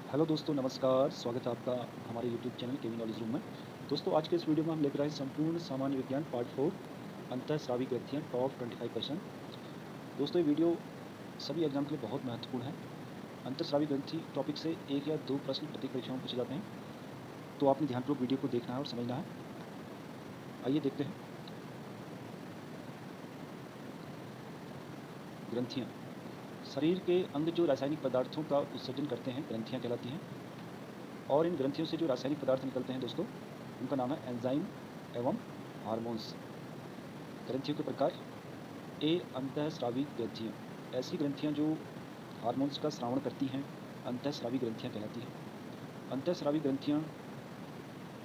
Hello दोस्तों, नमस्कार। स्वागत है आपका हमारे यूट्यूब चैनल केवी नॉलेज रूम में। दोस्तों, आज के इस वीडियो में हम लेकर आए संपूर्ण सामान्य विज्ञान पार्ट 4 अंतःस्रावी ग्रंथियाँ टॉप 25 क्वेश्चन। दोस्तों, ये वीडियो सभी एग्जाम के लिए बहुत महत्वपूर्ण है। अंतःस्रावी ग्रंथि टॉपिक से 1 या 2 प्रश्न प्रत्येक परीक्षा में पूछे जाते हैं, तो आपने ध्यानपूर्वक वीडियो को देखना है और समझना है। आइए देखते हैं। ग्रंथियाँ शरीर के अंग जो रासायनिक पदार्थों का उत्सर्जन करते हैं, ग्रंथियाँ कहलाती हैं। और इन ग्रंथियों से जो रासायनिक पदार्थ निकलते हैं दोस्तों, उनका नाम है एंजाइम एवं हार्मोन्स। ग्रंथियों के प्रकार: ए अंतःस्रावी ग्रंथियाँ, ऐसी ग्रंथियाँ जो हार्मोन्स का स्रावण करती हैं, अंतःस्रावी ग्रंथियाँ कहलाती हैं। अंतःस्रावी ग्रंथियाँ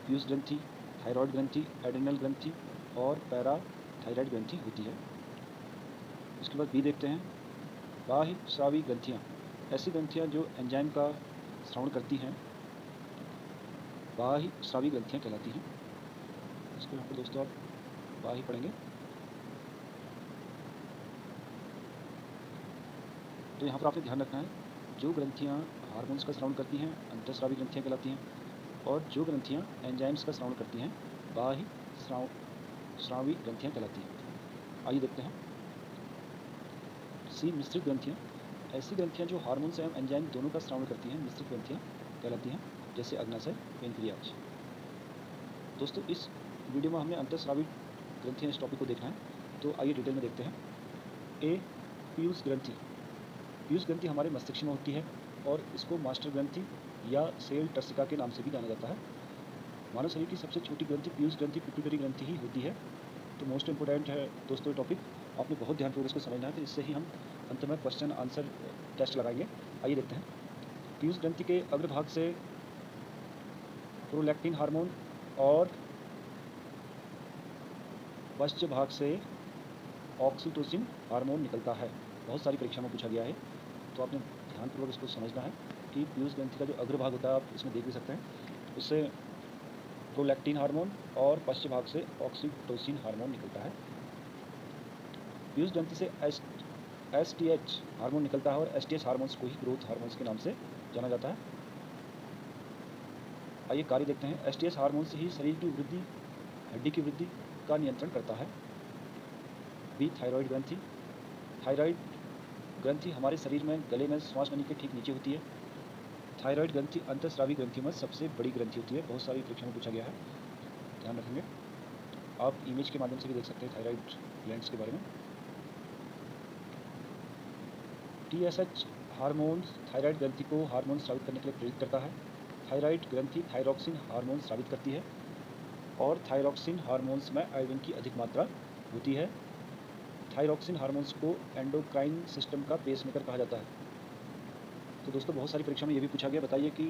पीयूष ग्रंथि, थायरॉयड ग्रंथि, एड्रिनल ग्रंथि और पैराथायरॉयड ग्रंथि होती है। इसके बाद बी देखते हैं, बाह्य स्रावी ग्रंथियाँ, ऐसी ग्रंथियाँ जो एंजाइम का स्रावण करती हैं, बाह्य स्रावी ग्रंथियाँ कहलाती हैं। इसको यहाँ पर दोस्तों आप बाह्य पढ़ेंगे। तो यहाँ पर आपने ध्यान रखना है, जो ग्रंथियाँ हार्मोन्स का स्रावण करती हैं, अंतःस्रावी ग्रंथियाँ कहलाती हैं, और जो ग्रंथियाँ एंजाइम्स का स्रावण करती हैं, बाह्य स्रावी ग्रंथियाँ कहलाती हैं। आइए देखते हैं। सी मिश्रित ग्रंथियाँ, ऐसी ग्रंथियाँ जो हार्मोन्स एवं एंजाइम दोनों का स्रावण करती हैं, मिश्रित ग्रंथियाँ कहलाती हैं, जैसे अग्नाशय, पेनक्रियाज। दोस्तों, इस वीडियो में हमने अंतःस्रावी ग्रंथियाँ इस टॉपिक को देखना है, तो आइए डिटेल में देखते हैं। ए पीयूष ग्रंथि, पीयूष ग्रंथि हमारे मस्तिष्क में होती है और इसको मास्टर ग्रंथि या सेल टर्सिका के नाम से भी जाना जाता है। मानव शरीर की सबसे छोटी ग्रंथि पीयूष ग्रंथि पिट्यूटरी ग्रंथि ही होती है। तो मोस्ट इंपोर्टेंट है दोस्तों ये टॉपिक, आपने बहुत ध्यानपूर्वक इसको समझना है, तो इससे ही हम अंत में क्वेश्चन आंसर टेस्ट लगाएंगे। आइए देखते हैं। पीयूष ग्रंथि के अग्रभाग से प्रोलैक्टिन हार्मोन और पश्च भाग से ऑक्सीटोसिन हार्मोन निकलता है। बहुत सारी परीक्षा में पूछा गया है, तो आपने ध्यानपूर्वक इसको समझना है कि पीयूष ग्रंथि का जो अग्रभाग होता है, आप इसमें देख भी सकते हैं, उससे प्रोलैक्टिन हार्मोन और पश्च भाग से ऑक्सीटोसिन हार्मोन निकलता है। पीयूष ग्रंथि से एसटीएच हार्मोन निकलता है और एसटीएच हार्मोन्स को ही ग्रोथ हार्मोन्स के नाम से जाना जाता है। आइए कार्य देखते हैं। एसटीएच हार्मोन से ही शरीर की वृद्धि, हड्डी की वृद्धि का नियंत्रण करता है। बी थायराइड ग्रंथि, थायराइड ग्रंथि हमारे शरीर में गले में श्वास नली के ठीक नीचे होती है। थायराइड ग्रंथि अंतःस्रावी ग्रंथियों में सबसे बड़ी ग्रंथि होती है। बहुत सारी परीक्षा में पूछा गया है, ध्यान रखेंगे। आप इमेज के माध्यम से भी देख सकते हैं थायराइड ग्लैंड्स के बारे में। टीएसएच हार्मोन थायराइड ग्रंथि को हार्मोन स्रावित करने के लिए प्रेरित करता है। थायराइड ग्रंथि थायरॉक्सिन हार्मोन स्रावित करती है और थायरॉक्सिन हार्मोन्स में आयोडीन की अधिक मात्रा होती है। थायरॉक्सिन हार्मोन्स को एंडोक्राइन सिस्टम का पेसमेकर कहा जाता है। तो दोस्तों, बहुत सारी परीक्षा में ये भी पूछा गया, बताइए कि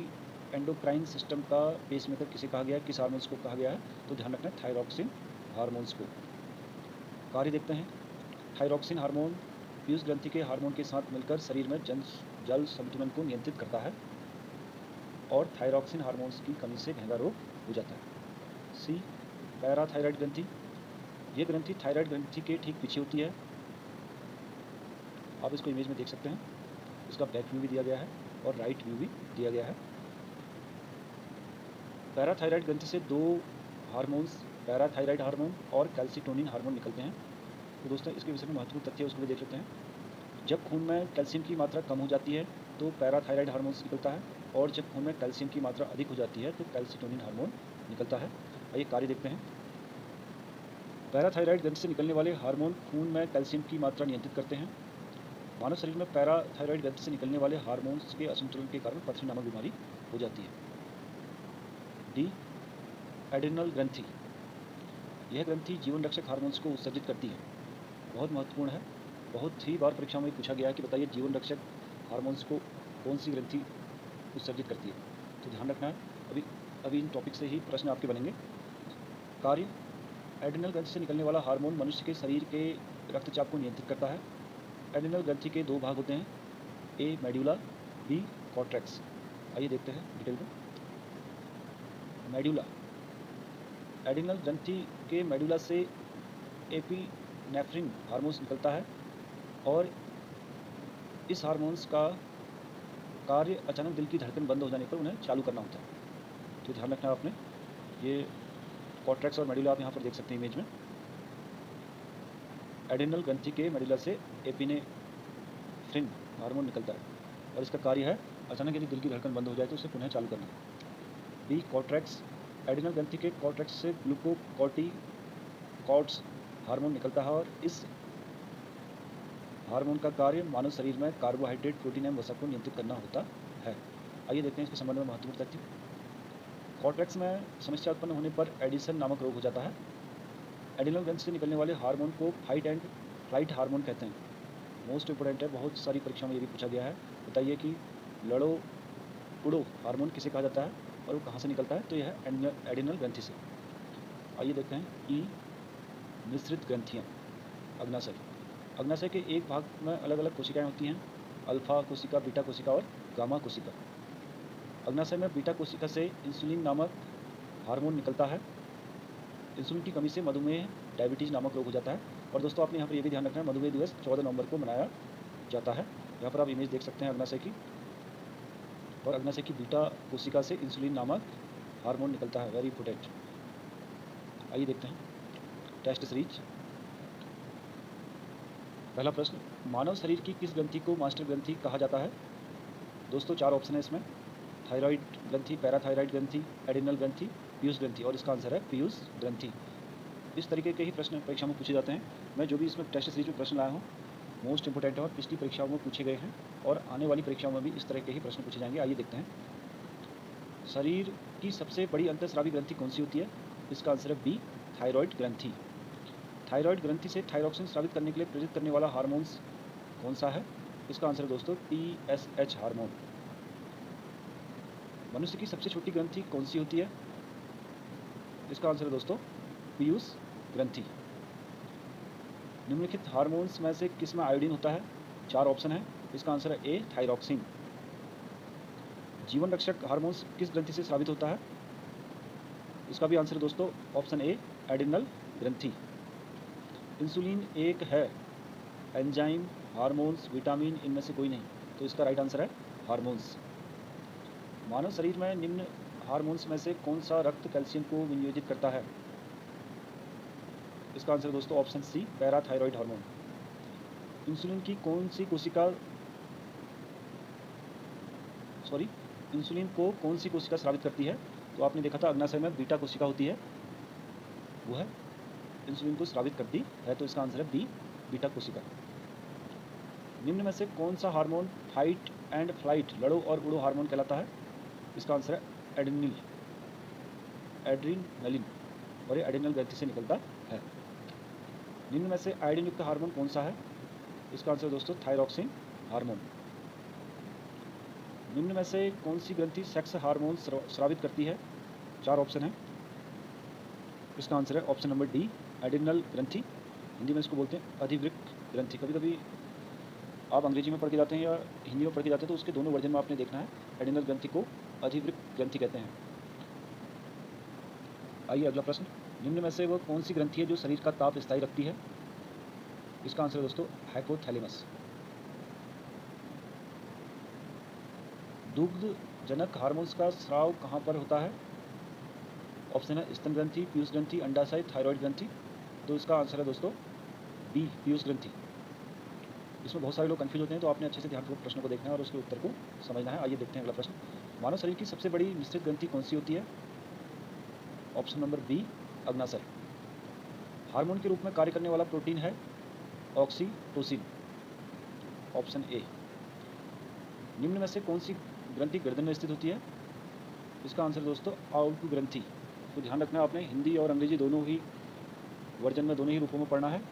एंडोक्राइन सिस्टम का पेसमेकर किसे कहा गया है, किस हार्मोन्स को कहा गया है। तो ध्यान रखना है थायरॉक्सिन हार्मोन्स को। कार्य देखते हैं। थायरॉक्सिन हार्मोन पीयूष ग्रंथि के हार्मोन के साथ मिलकर शरीर में जल संतुलन को नियंत्रित करता है और थायरॉक्सिन हार्मोन्स की कमी से घेंगा रोग हो जाता है। सी पैराथायराइड ग्रंथि, ये ग्रंथि थायराइड ग्रंथि के ठीक पीछे होती है। आप इसको इमेज में देख सकते हैं, इसका बैक व्यू भी दिया गया है और राइट व्यू भी दिया गया है। पैराथायराइड ग्रंथि से दो हार्मोन्स, पैराथायराइड हार्मोन और कैल्सिटोनिन हार्मोन निकलते हैं। तो दोस्तों, इसके विषय में महत्वपूर्ण तथ्य उसको भी देख लेते हैं। जब खून में कैल्शियम की मात्रा कम हो जाती है तो पैराथायराइड हार्मोन्स निकलता है, और जब खून में कैल्शियम की मात्रा अधिक हो जाती है तो कैल्सिटोनिन हार्मोन निकलता है। आइए कार्य देखते हैं। पैराथायराइड ग्रंथि से निकलने वाले हार्मोन खून में कैल्शियम की मात्रा नियंत्रित करते हैं। मानव शरीर में पैराथायराइड ग्रंथि से निकलने वाले हार्मोन्स के असंतुलन के कारण पथरी नामक बीमारी हो जाती है। डी एड्रिनल ग्रंथि, यह ग्रंथि जीवन रक्षक हार्मोन्स को उत्सर्जित करती है। बहुत महत्वपूर्ण है, बहुत ही बार परीक्षा में पूछा गया है कि बताइए जीवन रक्षक हार्मोन्स को कौन सी ग्रंथि उत्सर्जित करती है। तो ध्यान रखना है, अभी इन टॉपिक से ही प्रश्न आपके बनेंगे। कार्य: एड्रिनल ग्रंथि से निकलने वाला हार्मोन मनुष्य के शरीर के रक्तचाप को नियंत्रित करता है। एड्रिनल ग्रंथि के दो भाग होते हैं, ए मेड्यूला, बी कॉर्टेक्स। आइए देखते हैं डिटेल में। मेड्यूला, एड्रिनल ग्रंथि के मेडुला से एपिनेफ्रिन हार्मोन्स निकलता है और इस हार्मोन्स का कार्य अचानक दिल की धड़कन बंद हो जाने पर उन्हें चालू करना होता है। तो ध्यान रखना आपने, ये कॉर्टेक्स और मेडुला आप यहाँ पर देख सकते हैं इमेज में। एड्रिनल ग्रंथि के मेडुला से एपिनेफ्रिन हार्मोन निकलता है और इसका कार्य है अचानक यदि दिल की धड़कन बंद हो जाए तो उसे पुनः चालू करना। बी कॉर्टेक्स, एड्रिनल ग्रंथि के कॉर्टेक्स से ग्लूकोकॉर्टिकॉइड्स हार्मोन निकलता है और इस हार्मोन का कार्य मानव शरीर में कार्बोहाइड्रेट, प्रोटीन एवं वसा को नियंत्रित करना होता है। आइए देखते हैं इसके संबंध में महत्वपूर्ण तथ्य। कॉर्टेक्स में समस्या उत्पन्न होने पर एडिसन नामक रोग हो जाता है। एड्रिनल ग्रंथि से निकलने वाले हार्मोन को फाइट एंड फ्लाइट हार्मोन कहते हैं। मोस्ट इंपोर्टेंट है, बहुत सारी परीक्षाओं में ये भी पूछा गया है। बताइए कि लड़ो उड़ो हार्मोन किसे कहा जाता है और वो कहाँ से निकलता है? तो यह है एड्रिनल ग्रंथि से। आइए देखते हैं ई मिश्रित ग्रंथियाँ। अग्नाशय, अग्नाशय के एक भाग में अलग अलग कोशिकाएं होती हैं, अल्फा कोशिका, बीटा कोशिका और गामा कोशिका। अग्नाशय में बीटा कोशिका से इंसुलिन नामक हार्मोन निकलता है। इंसुलिन की कमी से मधुमेह, डायबिटीज़ नामक रोग हो जाता है। और दोस्तों आपने यहाँ पर ये भी ध्यान रखना है, मधुमेह दिवस 14 नवंबर को मनाया जाता है। यहाँ पर आप इमेज देख सकते हैं अग्नाशय की, और अग्नाशय की बीटा कोशिका से इंसुलिन नामक हार्मोन निकलता है। Very important. आइए देखते हैं टेस्ट सीरीज। पहला प्रश्न, मानव शरीर की किस ग्रंथि को मास्टर ग्रंथि कहा जाता है? दोस्तों 4 ऑप्शन है इसमें, थायराइड ग्रंथि, पैराथायराइड ग्रंथि, एड्रिनल ग्रंथि, पीयूष ग्रंथि, और इसका आंसर है पीयूष ग्रंथि। इस तरीके के ही प्रश्न परीक्षा में पूछे जाते हैं। मैं जो भी इसमें टेस्ट सीरीज में प्रश्न लाया हूँ मोस्ट इंपोर्टेंट है और पिछली परीक्षाओं में पूछे गए हैं और आने वाली परीक्षाओं में भी इस तरह के ही प्रश्न पूछे जाएंगे। आइए देखते हैं, शरीर की सबसे बड़ी अंतःस्रावी ग्रंथि कौन सी होती है? इसका आंसर है बी, थायराइड ग्रंथि। थायराइड ग्रंथि से थायरॉक्सिन स्रावित करने के लिए प्रेरित करने वाला हार्मोन्स कौन सा है? इसका आंसर है दोस्तों TSH हार्मोन। मनुष्य की सबसे छोटी ग्रंथि कौन सी होती है? इसका आंसर है दोस्तों पीयूष ग्रंथि। निम्नलिखित हार्मोन्स में से किस में आयोडीन होता है? 4 ऑप्शन है, इसका आंसर है ए, थायरॉक्सिन। जीवन रक्षक हार्मोन्स किस ग्रंथि से स्रावित होता है? इसका भी आंसर है दोस्तों ऑप्शन ए, एड्रिनल ग्रंथि। इंसुलिन एक है एंजाइम, हार्मोन्स, विटामिन, इनमें से कोई नहीं, तो इसका राइट आंसर है हार्मोन्स। मानव शरीर में निम्न हार्मोन्स में से कौन सा रक्त कैल्शियम को विनियोजित करता है? इसका आंसर है दोस्तों option C, parathyroid hormone. Insulin की कौन सी कोशिका इंसुलिन को कौन सी कोशिका स्रावित करती है? तो आपने देखा था अग्नाशय में बीटा कोशिका होती है, वो है इंसुलिन को स्रावित करती है, तो इसका आंसर है बी, बीटा कोशिका। निम्न में से कौन सा हार्मोन फाइट एंड फ्लाइट, लड़ो और उड़ो हार्मोन कहलाता है? इसका आंसर है एड्रीनलिन, और ये एड्रिनल ग्रंथि से निकलता है। निम्न में से आयोडीन युक्त हार्मोन कौन सा है? इसका आंसर दोस्तों थायरॉक्सिन हार्मोन। निम्न में से कौन सी ग्रंथि सेक्स हार्मोन स्रावित करती है? 4 ऑप्शन है, इसका आंसर है ऑप्शन नंबर डी, एड्रिनल ग्रंथि। हिंदी में इसको बोलते हैं अधिवृक्क ग्रंथि। कभी कभी आप अंग्रेजी में पढ़ के जाते हैं या हिंदी में पढ़ के जाते हैं तो उसके दोनों वर्जन में आपने देखना है, एड्रिनल ग्रंथि को अधिवृक्क ग्रंथि कहते हैं। आइए अगला प्रश्न, निम्न में से वो कौन सी ग्रंथि है जो शरीर का ताप स्थायी रखती है? इसका आंसर है दोस्तों हाइपोथैलेमस। दुग्ध जनक हार्मोन्स का स्राव कहाँ पर होता है? ऑप्शन है स्तन ग्रंथि, पीयूष ग्रंथि, अंडाशय, थायराइड ग्रंथि, तो इसका आंसर है दोस्तों बी, पीयूष ग्रंथि। इसमें बहुत सारे लोग कंफ्यूज होते हैं, तो आपने अच्छे से ध्यानपूर्वक प्रश्न को देखना है और उसके उत्तर को समझना है। आइए देखते हैं अगला प्रश्न, मानव शरीर की सबसे बड़ी मिश्रित ग्रंथि कौन सी होती है? ऑप्शन नंबर बी, अग्नाशय। हार्मोन के रूप में कार्य करने वाला प्रोटीन है ऑक्सीटोसिन, ऑप्शन ए। निम्न में से कौन सी ग्रंथि गर्दन में स्थित होती है? इसका आंसर दोस्तों आउटू ग्रंथि। तो ध्यान रखना है आपने, हिंदी और अंग्रेजी दोनों ही वर्जन में, दोनों ही रूपों में पढ़ना है।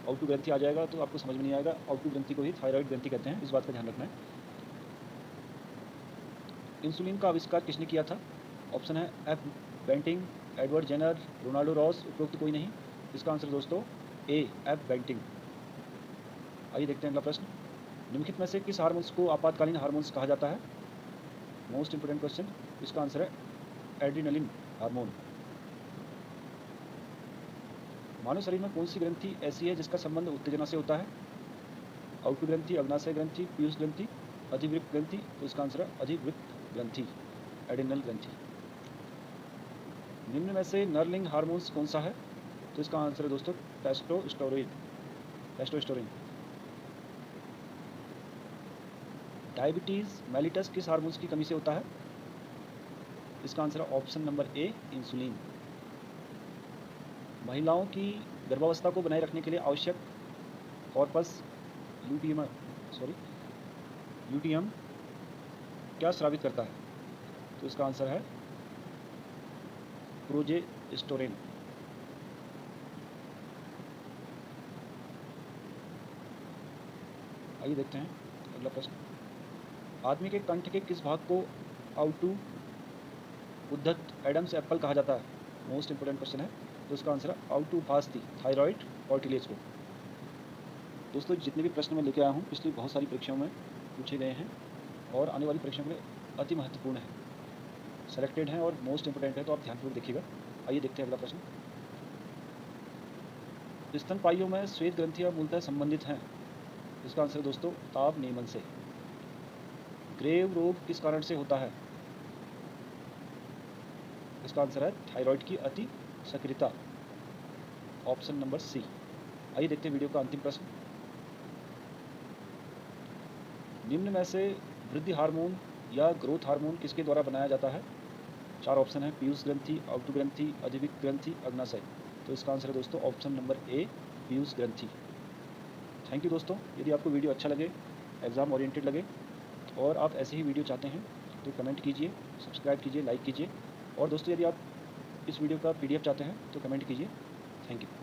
आउटू ग्रंथि आ जाएगा तो आपको समझ में नहीं आएगा, आउटू ग्रंथि को ही थायराइड ग्रंथि कहते हैं, इस बात का ध्यान रखना है। इंसुलिन का आविष्कार किसने किया था? ऑप्शन है F Banting, Edward Jenner, Ronaldo Ross, उपरोक्त कोई नहीं, इसका आंसर दोस्तों ए, एफ बेंटिंग। आइए देखते हैं अगला प्रश्न, निम्नलिखित में से किस हार्मोन्स को आपातकालीन हार्मोन्स कहा जाता है? मोस्ट इंपोर्टेंट क्वेश्चन, इसका आंसर है एड्रिनलिन हार्मोन। मानव शरीर में कौन सी ग्रंथि ऐसी है जिसका संबंध उत्तेजना से होता है? आउटू ग्रंथि, अग्नाशय ग्रंथि, पीयूष ग्रंथि, अधिवृक्क ग्रंथि, तो इसका आंसर है अधिवृक्क ग्रंथि, एड्रिनल ग्रंथि। निम्न में से नरलिंग हार्मोन्स कौन सा है? तो इसका आंसर है दोस्तों टेस्टोस्टेरोन। डायबिटीज़ मेलिटस किस हार्मोन्स की कमी से होता है? इसका आंसर है ऑप्शन नंबर ए, इंसुलिन। महिलाओं की गर्भावस्था को बनाए रखने के लिए आवश्यक कॉर्पस ल्यूटियम क्या स्रावित करता है? तो इसका आंसर है प्रोजेस्टेरोन। आइए देखते हैं अगला प्रश्न। आदमी के कंठ के किस भाग को आउटू उद्धत एडम्स एप्पल कहा जाता है? मोस्ट इंपोर्टेंट क्वेश्चन है। तो इसका आंसर है आउटू भास्ती, थायराइड कार्टिलेज को। दोस्तों जितने भी प्रश्न मैं लेके आया हूँ पिछली बहुत सारी परीक्षाओं में पूछे गए हैं और आने वाली परीक्षाओं के लिए अति महत्वपूर्ण है, सेलेक्टेड हैं और मोस्ट इंपोर्टेंट है, तो आप ध्यानपूर्वक देखिएगा। आइए देखते हैं अगला प्रश्न। स्तनपाइयों में श्वेत ग्रंथियाँ मूलतः संबंधित हैं। इसका आंसर है दोस्तों ताप नियमन से। ग्रेव रोग किस कारण से होता है? इसका आंसर है थायराइड की अति सक्रियता, ऑप्शन नंबर सी। आइए देखते हैं वीडियो का अंतिम प्रश्न। निम्न में से वृद्धि हार्मोन या ग्रोथ हार्मोन किसके द्वारा बनाया जाता है? 4 ऑप्शन है, पीयूष ग्रंथि, आउटू ग्रंथि, अधिविक ग्रंथि, अग्नाशय। तो इसका आंसर है दोस्तों ऑप्शन नंबर ए, पीयूष ग्रंथि। थैंक यू दोस्तों। यदि आपको वीडियो अच्छा लगे, एग्ज़ाम ओरिएंटेड लगे और आप ऐसे ही वीडियो चाहते हैं तो कमेंट कीजिए, सब्सक्राइब कीजिए, लाइक कीजिए। और दोस्तों यदि आप इस वीडियो का PDF चाहते हैं तो कमेंट कीजिए। Thank you.